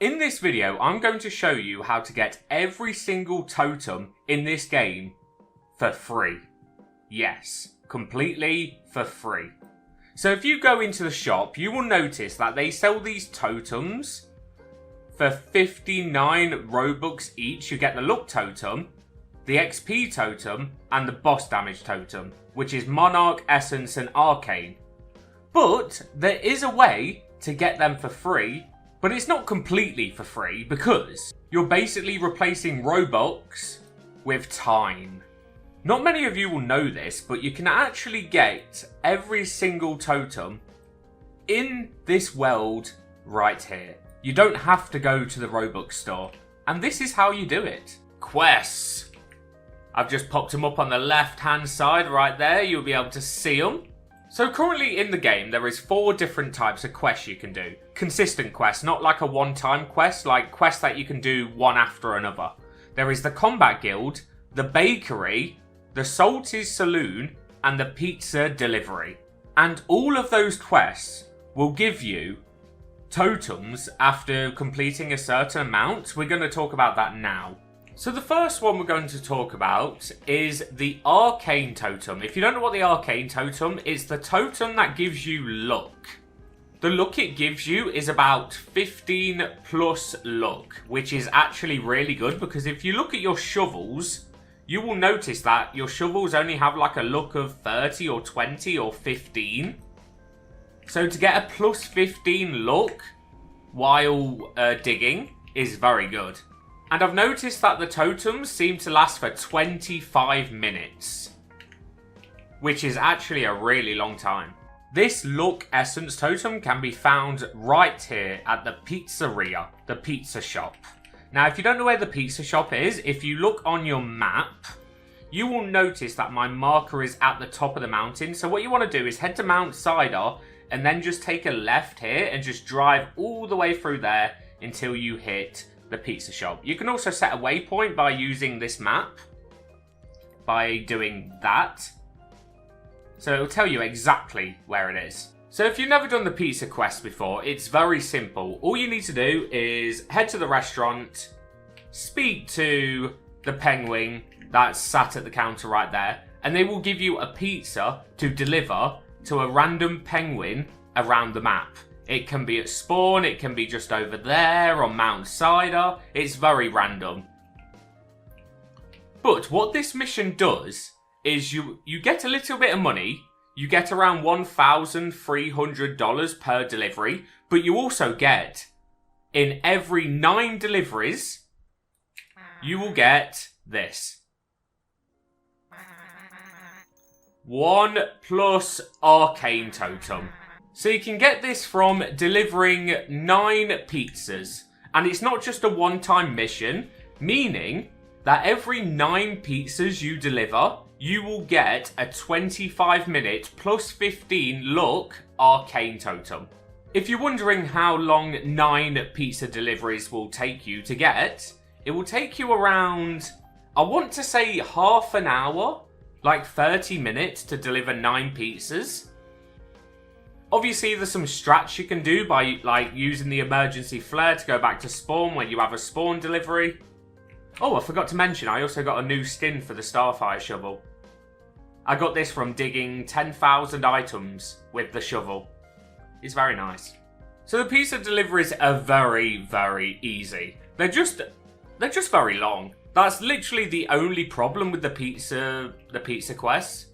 In this video, I'm going to show you how to get every single totem in this game for free. Yes, completely for free. So if you go into the shop, you will notice that they sell these totems for 59 Robux each. You get the luck totem, the XP totem, and the boss damage totem, which is Monarch, Essence, and Arcane. But there is a way to get them for free, but it's not completely for free because you're basically replacing Robux with time. Not many of you will know this, but you can actually get every single totem in this world right here. You don't have to go to the Robux store. And this is how you do it. Quests. I've just popped them up on the left hand side right there. You'll be able to see them. So currently in the game, there is 4 different types of quests you can do. Consistent quests, not like a one-time quest, like quests that you can do one after another. There is the Combat Guild, the Bakery, the Salty's Saloon, and the Pizza Delivery. And all of those quests will give you totems after completing a certain amount. We're going to talk about that now. So the first one we're going to talk about is the Arcane totem. If you don't know what the Arcane totem is, the totem that gives you luck. The luck it gives you is about 15 plus luck, which is actually really good because if you look at your shovels, you will notice that your shovels only have like a luck of 30 or 20 or 15. So to get a plus 15 luck while digging is very good. And I've noticed that the totems seem to last for 25 minutes, which is actually a really long time. This luck essence totem can be found right here at the pizzeria, the pizza shop. Now, if you don't know where the pizza shop is, if you look on your map, you will notice that my marker is at the top of the mountain. So what you want to do is head to Mount Cider and then just take a left here and just drive all the way through there until you hit the pizza shop. You can also set a waypoint by using this map, by doing that. So it will tell you exactly where it is. So if you've never done the pizza quest before, it's very simple. All you need to do is head to the restaurant, speak to the penguin that's sat at the counter right there, and they will give you a pizza to deliver to a random penguin around the map. It can be at spawn, it can be just over there on Mount Cider. It's very random. But what this mission does is you get a little bit of money. You get around $1,300 per delivery. But you also get, in every 9 deliveries, you will get this. 1 plus Arcane totem. So you can get this from delivering 9 pizzas. And it's not just a one-time mission, meaning that every 9 pizzas you deliver, you will get a 25-minute plus 15 luck Arcane totem. If you're wondering how long 9 pizza deliveries will take you to get, it will take you around, I want to say half an hour, like 30 minutes to deliver 9 pizzas. Obviously, there's some strats you can do by like using the emergency flare to go back to spawn when you have a spawn delivery. Oh, I forgot to mention, I also got a new skin for the Starfire shovel. I got this from digging 10,000 items with the shovel. It's very nice. So the pizza deliveries are very, very easy. They're just very long. That's literally the only problem with the pizza quests.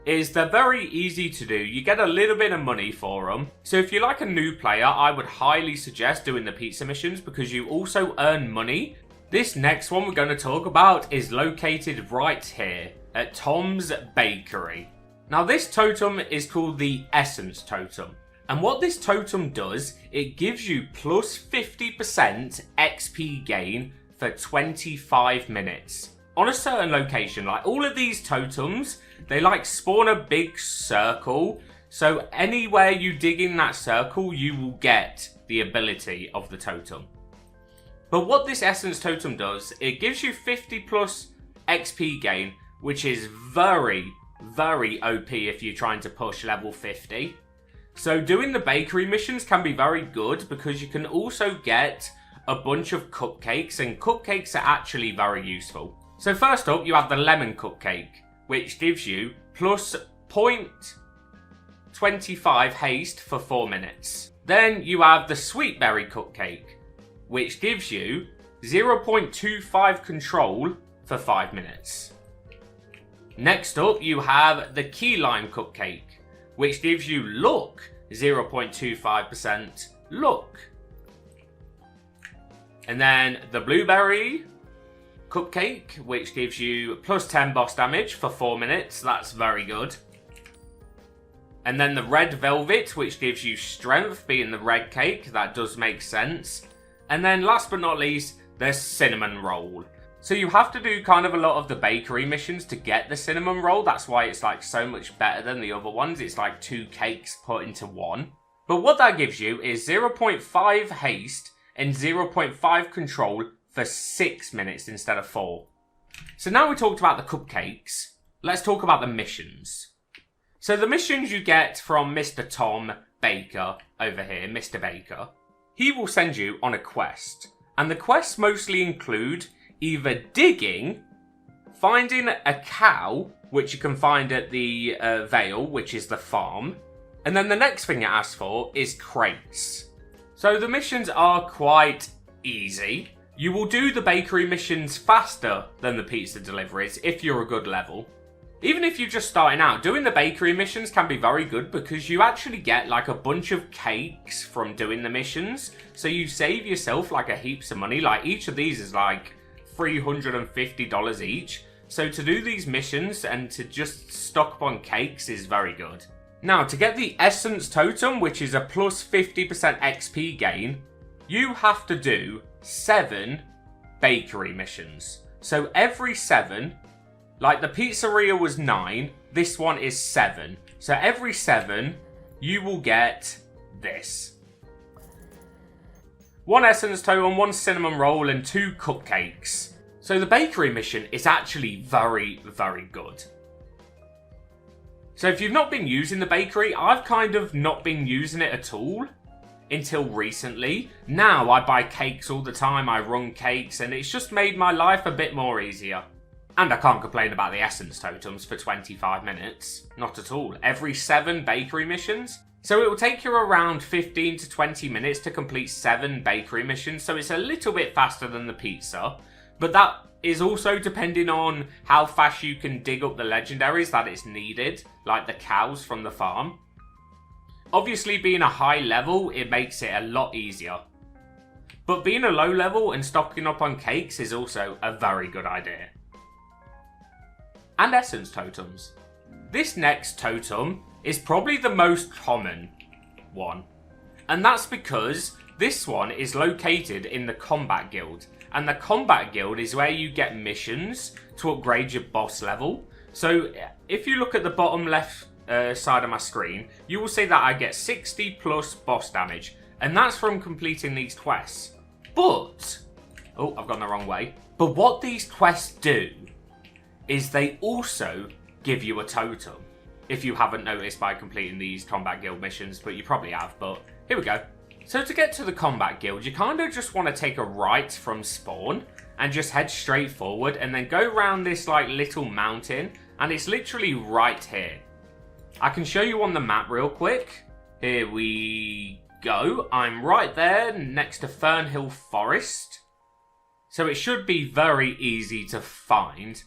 Is they're very easy to do. You get a little bit of money for them. So if you're like a new player, I would highly suggest doing the pizza missions because you also earn money. This next one we're going to talk about is located right here at Tom's Bakery. Now this totem is called the Essence totem. And what this totem does, it gives you plus 50% XP gain for 25 minutes. On a certain location, like all of these totems, they like spawn a big circle. So anywhere you dig in that circle, you will get the ability of the totem. But what this Essence totem does, it gives you 50 plus XP gain, which is very, very OP if you're trying to push level 50. So doing the bakery missions can be very good because you can also get a bunch of cupcakes, and cupcakes are actually very useful. So first up, you have the lemon cupcake, which gives you plus 0.25 haste for 4 minutes. Then you have the sweet berry cupcake, which gives you 0.25 control for 5 minutes. Next up, you have the key lime cupcake, which gives you luck, 0.25% luck. And then the blueberry cupcake, which gives you plus 10 boss damage for 4 minutes. That's very good. And then the red velvet, which gives you strength, being the red cake. That does make sense. And then last but not least, the cinnamon roll. So you have to do kind of a lot of the bakery missions to get the cinnamon roll. That's why it's like so much better than the other ones. It's like 2 cakes put into one. But what that gives you is 0.5 haste and 0.5 control for 6 minutes instead of 4. So now we talked about the cupcakes, let's talk about the missions. So the missions you get from Mr. Tom Baker over here, Mr. Baker. He will send you on a quest. And the quests mostly include either digging, finding a cow, which you can find at the Vale, which is the farm. And then the next thing it asks for is crates. So the missions are quite easy. You will do the bakery missions faster than the pizza deliveries if you're a good level. Even if you're just starting out, doing the bakery missions can be very good because you actually get like a bunch of cakes from doing the missions. So you save yourself like a heaps of money. Like each of these is like $350 each. So to do these missions and to just stock up on cakes is very good. Now to get the Essence Totem, which is a plus 50% XP gain, you have to do 7 bakery missions. So every 7, like the pizzeria was 9, this one is 7. So every 7, you will get this. 1 essence totem, 1 cinnamon roll, and 2 cupcakes. So the bakery mission is actually very, very good. So if you've not been using the bakery, I've kind of not been using it at all until recently. Now I buy cakes all the time, I run cakes, and it's just made my life a bit more easier. And I can't complain about the essence totems for 25 minutes. Not at all. Every 7 bakery missions. So it will take you around 15 to 20 minutes to complete 7 bakery missions, so it's a little bit faster than the pizza. But that is also depending on how fast you can dig up the legendaries that is needed, like the cows from the farm. Obviously, being a high level, it makes it a lot easier. But being a low level and stocking up on cakes is also a very good idea. And essence totems. This next totem is probably the most common one. And that's because this one is located in the Combat Guild. And the Combat Guild is where you get missions to upgrade your boss level. So if you look at the bottom left side of my screen, you will see that I get 60 plus boss damage. And that's from completing these quests. But, oh, I've gone the wrong way. But what these quests do is they also give you a totem. If you haven't noticed by completing these Combat Guild missions, but you probably have, but here we go. So to get to the Combat Guild, you kind of just want to take a right from spawn and just head straight forward and then go around this like little mountain, and it's literally right here. I can show you on the map real quick. Here we go. I'm right there next to Fernhill Forest. So it should be very easy to find.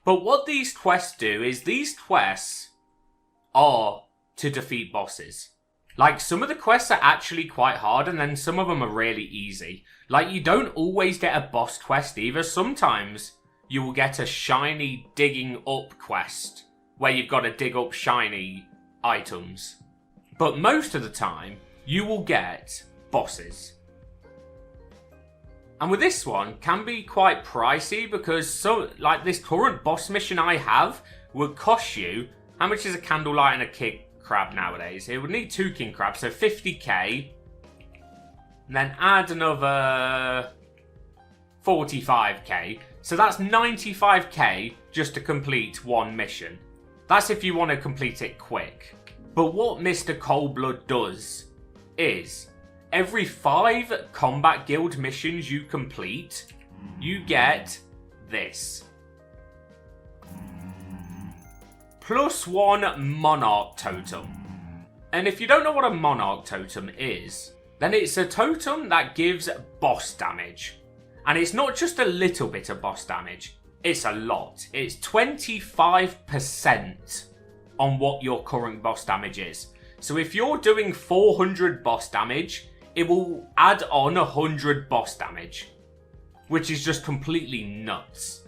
But what these quests do is these quests are to defeat bosses. Like, some of the quests are actually quite hard, and then some of them are really easy. Like, you don't always get a boss quest either. Sometimes you will get a shiny digging up quest, where you've got to dig up shiny items. But most of the time, you will get bosses. And with this one, can be quite pricey because like this current boss mission I have would cost you, how much is a candlelight and a king crab nowadays? It would need 2 king crabs, so 50k. And then add another 45k. So that's 95k just to complete one mission. That's if you want to complete it quick. But what Mr. Coldblood does is, every 5 combat guild missions you complete, you get this. +1 Monarch Totem. And if you don't know what a Monarch Totem is, then it's a totem that gives boss damage. And it's not just a little bit of boss damage, it's a lot. It's 25% on what your current boss damage is. So if you're doing 400 boss damage, it will add on 100 boss damage, which is just completely nuts.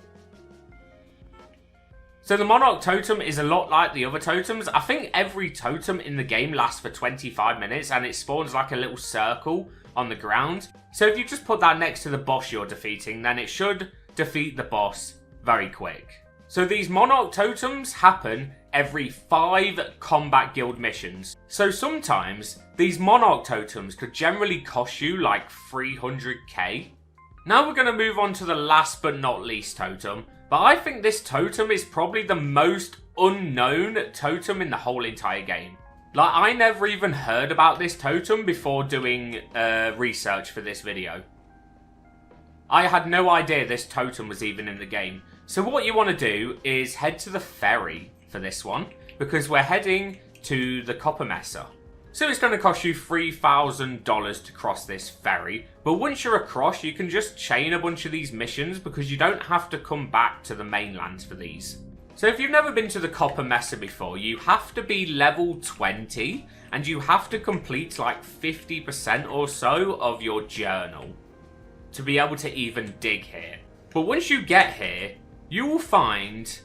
So the Monarch Totem is a lot like the other totems. I think every totem in the game lasts for 25 minutes and it spawns like a little circle on the ground. So if you just put that next to the boss you're defeating, then it should defeat the boss very quick. So these Monarch Totems happen every 5 combat guild missions. So sometimes these Monarch Totems could generally cost you like 300k. Now we're going to move on to the last but not least totem. But I think this totem is probably the most unknown totem in the whole entire game. Like, I never even heard about this totem before doing research for this video. I had no idea this totem was even in the game. So what you want to do is head to the ferry for this one, because we're heading to the Copper Messer. So it's going to cost you $3,000 to cross this ferry. But once you're across, you can just chain a bunch of these missions because you don't have to come back to the mainland for these. So if you've never been to the Copper Messer before, you have to be level 20 and you have to complete like 50% or so of your journal to be able to even dig here. But once you get here, you will find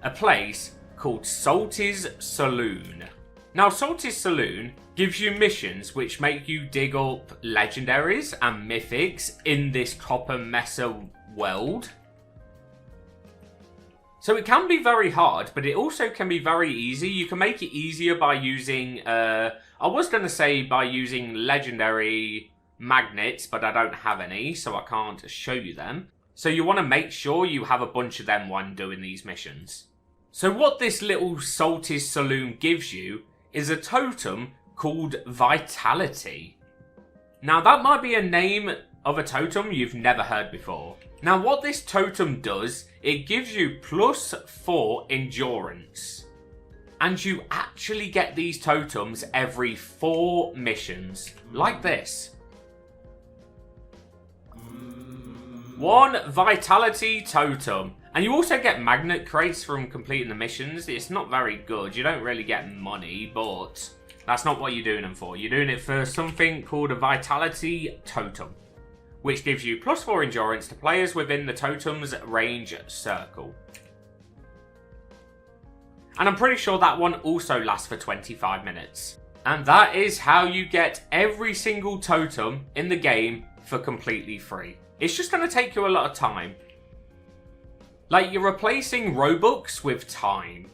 a place called Salty's Saloon. Now, Salty's Saloon gives you missions which make you dig up legendaries and mythics in this Copper Messer world. So it can be very hard, but it also can be very easy. You can make it easier by using, I was going to say by using legendary magnets, but I don't have any, so I can't show you them. So you want to make sure you have a bunch of them when doing these missions. So what this little Salty's Saloon gives you is a totem called Vitality. Now that might be a name of a totem you've never heard before. Now what this totem does, it gives you +4 endurance. And you actually get these totems every 4 missions, like this. 1 Vitality Totem. And you also get magnet crates from completing the missions. It's not very good. You don't really get money, but that's not what you're doing them for. You're doing it for something called a Vitality Totem, which gives you +4 endurance to players within the totem's range circle. And I'm pretty sure that one also lasts for 25 minutes. And that is how you get every single totem in the game for completely free. It's just going to take you a lot of time. Like, you're replacing Robux with time.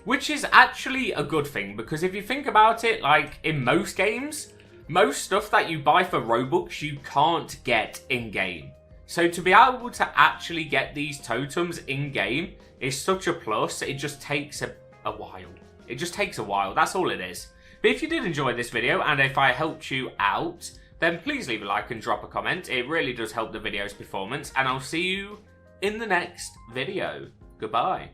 Which is actually a good thing, because if you think about it, like, in most games, most stuff that you buy for Robux you can't get in-game. So to be able to actually get these totems in-game is such a plus. It just takes a while. It just takes a while, that's all it is. But if you did enjoy this video, and if I helped you out, then please leave a like and drop a comment. It really does help the video's performance, and I'll see you in the next video. Goodbye.